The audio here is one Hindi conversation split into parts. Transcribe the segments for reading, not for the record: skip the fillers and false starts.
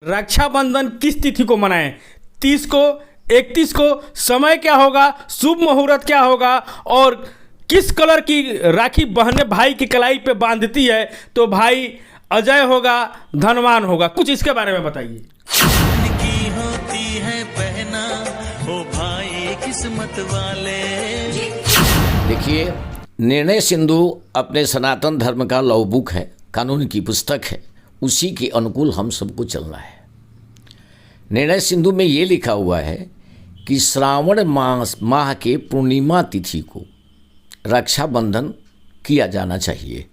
रक्षाबंधन किस तिथि को मनाएं? 30 को, 31 को? समय क्या होगा? शुभ मुहूर्त क्या होगा? और किस कलर की राखी बहनें भाई की कलाई पे बांधती है तो भाई अजय होगा, धनवान होगा? कुछ इसके बारे में बताइए। की होती है पहना ओ भाई किस्मत वाले। देखिए, निर्णय सिंधु अपने सनातन धर्म का लॉ बुक है, कानून की पुस्तक है, उसी के अनुकूल हम सबको चलना है। निर्णय सिंधु में ये लिखा हुआ है कि श्रावण माह के पूर्णिमा तिथि को रक्षाबंधन किया जाना चाहिए।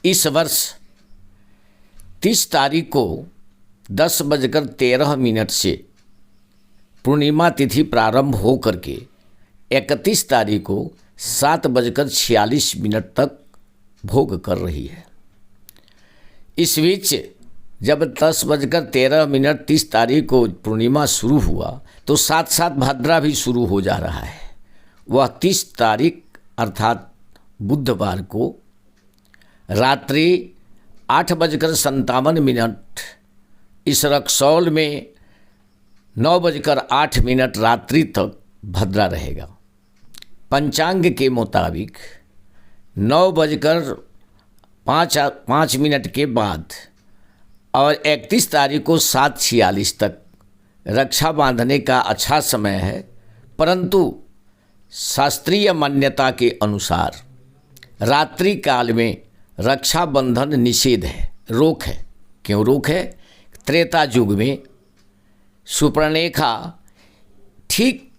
इस वर्ष 30 तारीख को 10:13 से पूर्णिमा तिथि प्रारंभ हो करके 31 तारीख को 7:46 तक भोग कर रही है। इस बीच जब 10:13 30 तारीख को पूर्णिमा शुरू हुआ तो साथ साथ भाद्रा भी शुरू हो जा रहा है। वह 30 तारीख अर्थात बुधवार को रात्रि 8:57 इस रक्सौल में 9:08 रात्रि तक भद्रा रहेगा। पंचांग के मुताबिक 9:05 के बाद और 31 तारीख को 7:46 तक रक्षा बांधने का अच्छा समय है, परंतु शास्त्रीय मान्यता के अनुसार रात्रि काल में रक्षाबंधन निषेध है, रोक है। क्यों रोक है? त्रेता युग में सुपर्णरेखा, ठीक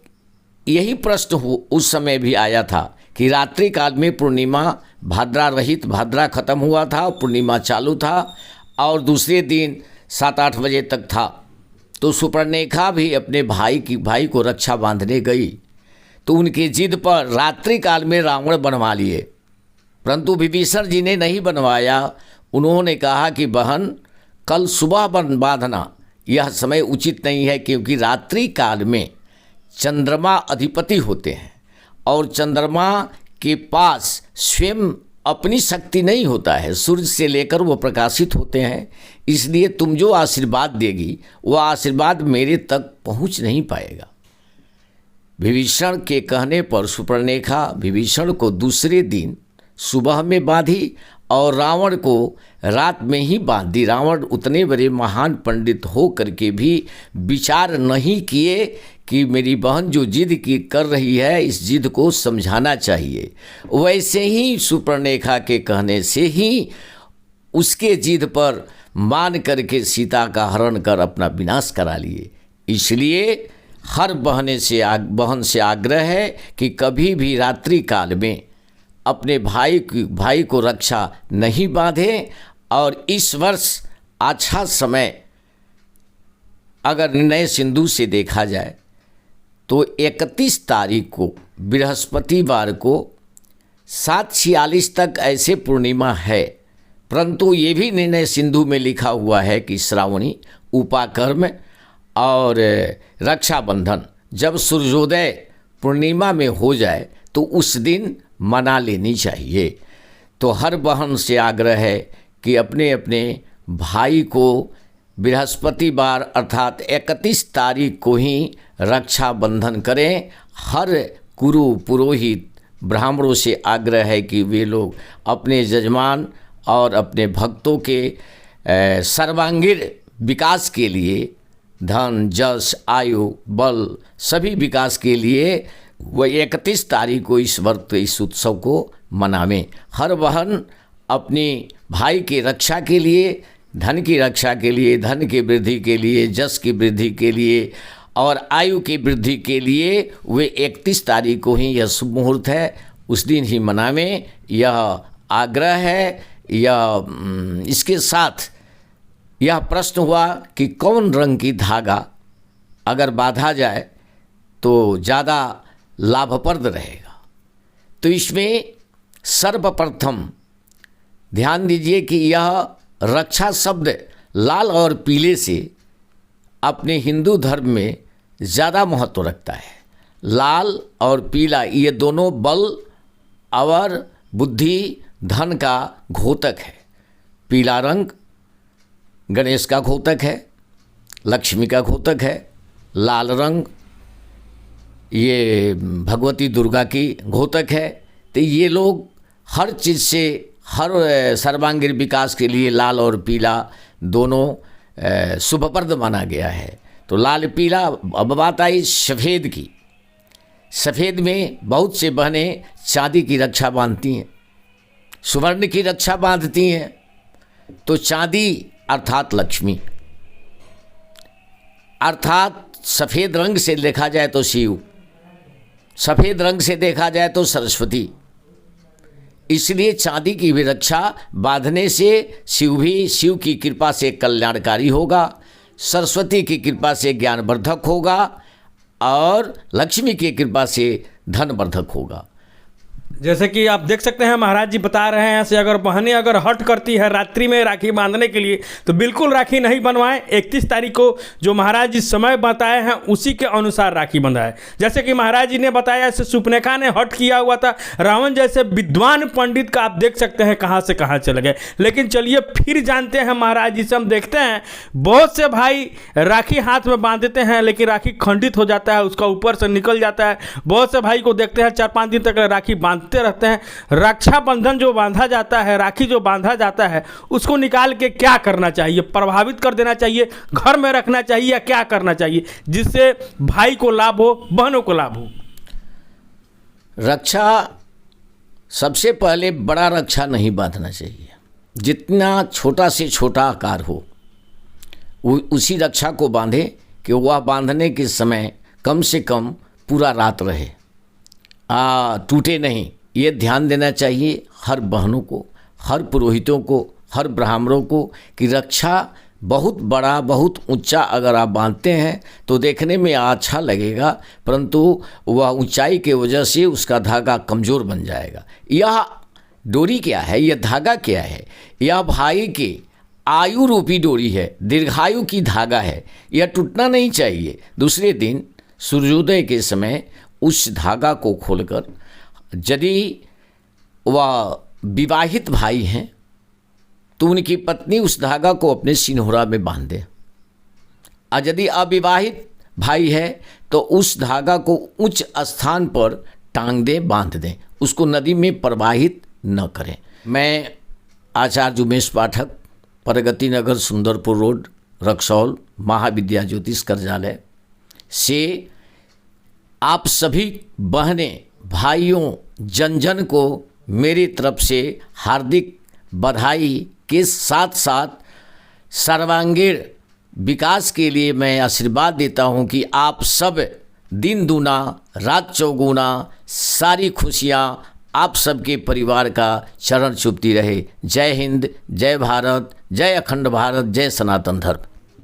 यही प्रश्न उस समय भी आया था कि रात्रि काल में पूर्णिमा भाद्रा रहित, भाद्रा खत्म हुआ था, पूर्णिमा चालू था और दूसरे दिन 7-8 बजे तक था। तो सुपर्णरेखा भी अपने भाई को रक्षा बांधने गई तो उनके जिद पर रात्रि काल में रावण बनवा लिए, परंतु विभीषण जी ने नहीं बनवाया। उन्होंने कहा कि बहन कल सुबह बांधना, यह समय उचित नहीं है, क्योंकि रात्रि काल में चंद्रमा अधिपति होते हैं और चंद्रमा के पास स्वयं अपनी शक्ति नहीं होता है, सूर्य से लेकर वो प्रकाशित होते हैं। इसलिए तुम जो आशीर्वाद देगी वह आशीर्वाद मेरे तक पहुंच नहीं पाएगा। विभीषण के कहने पर सुपर्णरेखा विभीषण को दूसरे दिन सुबह में बांधी और रावण को रात में ही बांध दी। रावण उतने बड़े महान पंडित हो करके भी विचार नहीं किए कि मेरी बहन जो जिद की कर रही है, इस जिद को समझाना चाहिए। वैसे ही सुपर्णरेखा के कहने से ही उसके जिद पर मान करके सीता का हरण कर अपना विनाश करा लिए। इसलिए हर बहन से आग्रह है कि कभी भी रात्रि काल में अपने भाई को रक्षा नहीं बांधें। और इस वर्ष अच्छा समय अगर निर्णय सिंधु से देखा जाए तो 31 तारीख को बृहस्पतिवार को 7:46 तक ऐसे पूर्णिमा है, परंतु ये भी निर्णय सिंधु में लिखा हुआ है कि श्रावणी, उपाकर्म और रक्षाबंधन जब सूर्योदय पूर्णिमा में हो जाए तो उस दिन मना लेनी चाहिए। तो हर बहन से आग्रह है कि अपने अपने भाई को बृहस्पतिवार अर्थात 31 तारीख को ही रक्षाबंधन करें। हर गुरु पुरोहित ब्राह्मणों से आग्रह है कि वे लोग अपने जजमान और अपने भक्तों के सर्वांगीण विकास के लिए, धन, जस, आयु, बल सभी विकास के लिए वह 31 तारीख को इस उत्सव को मनावें। हर बहन अपनी भाई की रक्षा के लिए, धन की रक्षा के लिए, धन की वृद्धि के लिए, जस की वृद्धि के लिए और आयु की वृद्धि के लिए वे 31 तारीख को ही यह शुभ मुहूर्त है, उस दिन ही मनावें। यह आग्रह है। यह इसके साथ यह प्रश्न हुआ कि कौन रंग की धागा अगर बांधा जाए तो ज़्यादा लाभप्रद रहेगा। तो इसमें सर्वप्रथम ध्यान दीजिए कि यह रक्षा शब्द लाल और पीले से अपने हिंदू धर्म में ज़्यादा महत्व रखता है। लाल और पीला ये दोनों बल और बुद्धि, धन का घोतक है। पीला रंग गणेश का घोतक है लक्ष्मी का द्योतक है, लाल रंग ये भगवती दुर्गा की द्योतक है। तो ये लोग हर चीज़ से, हर सर्वांगीण विकास के लिए लाल और पीला दोनों शुभप्रद माना गया है। तो लाल पीला। अब बात आई सफ़ेद की। सफ़ेद में बहुत से बहनें चांदी की रक्षा बांधती हैं, स्वर्ण की रक्षा बांधती हैं। तो चांदी अर्थात लक्ष्मी, अर्थात सफ़ेद रंग से देखा जाए तो शिव, सफ़ेद रंग से देखा जाए तो सरस्वती। इसलिए चांदी की भी रक्षा बांधने से शिव की कृपा से कल्याणकारी होगा, सरस्वती की कृपा से ज्ञानवर्धक होगा और लक्ष्मी की कृपा से धनवर्धक होगा। जैसे कि आप देख सकते हैं महाराज जी बता रहे हैं, ऐसे अगर बहनें अगर हट करती है रात्रि में राखी बांधने के लिए तो बिल्कुल राखी नहीं बनवाएं। 31 तारीख को जो महाराज जी समय बताए हैं उसी के अनुसार राखी बंधाएं। जैसे कि महाराज जी ने बताया, ऐसे सुपनेखा ने हट किया हुआ था, रावण जैसे विद्वान पंडित का आप देख सकते हैं कहाँ से कहाँ चले गए। लेकिन चलिए फिर जानते हैं महाराज जी से, हम देखते हैं बहुत से भाई राखी हाथ में बांध देते हैं लेकिन राखी खंडित हो जाता है, उसका ऊपर से निकल जाता है। बहुत से भाई को देखते हैं 4-5 दिन तक राखी बांधते रहते हैं। रक्षाबंधन जो बांधा जाता है, राखी जो बांधा जाता है, उसको निकाल के क्या करना चाहिए? प्रभावित कर देना चाहिए, घर में रखना चाहिए, या क्या करना चाहिए जिससे भाई को लाभ हो, बहनों को लाभ हो? रक्षा सबसे पहले बड़ा रक्षा नहीं बांधना चाहिए। जितना छोटा से छोटा आकार हो उसी रक्षा को बांधे कि वह बांधने के समय कम से कम पूरा रात रहे, टूटे नहीं। ये ध्यान देना चाहिए हर बहनों को, हर पुरोहितों को, हर ब्राह्मणों को कि रक्षा बहुत बड़ा, बहुत ऊंचा अगर आप बांधते हैं तो देखने में अच्छा लगेगा, परंतु वह ऊंचाई के वजह से उसका धागा कमज़ोर बन जाएगा। यह डोरी क्या है, यह धागा क्या है? यह भाई के आयु रूपी डोरी है, दीर्घायु की धागा है, यह टूटना नहीं चाहिए। दूसरे दिन सूर्योदय के समय उस धागा को खोलकर, यदि वह विवाहित भाई हैं तो उनकी पत्नी उस धागा को अपने सिन्होरा में बांध दे, और यदि अविवाहित भाई है तो उस धागा को उच्च स्थान पर टांग दे, बांध दें, उसको नदी में प्रवाहित न करें। मैं आचार्य उमेश पाठक, प्रगति नगर, सुंदरपुर रोड, रक्सौल, महाविद्या ज्योतिष कार्यालय से आप सभी बहनें, भाइयों, जन को मेरी तरफ से हार्दिक बधाई के साथ साथ सर्वांगीण विकास के लिए मैं आशीर्वाद देता हूं कि आप सब दिन दूना रात चौगुना सारी खुशियां आप सबके परिवार का चरण चूमती रहे। जय हिंद, जय भारत, जय अखंड भारत, जय सनातन धर्म।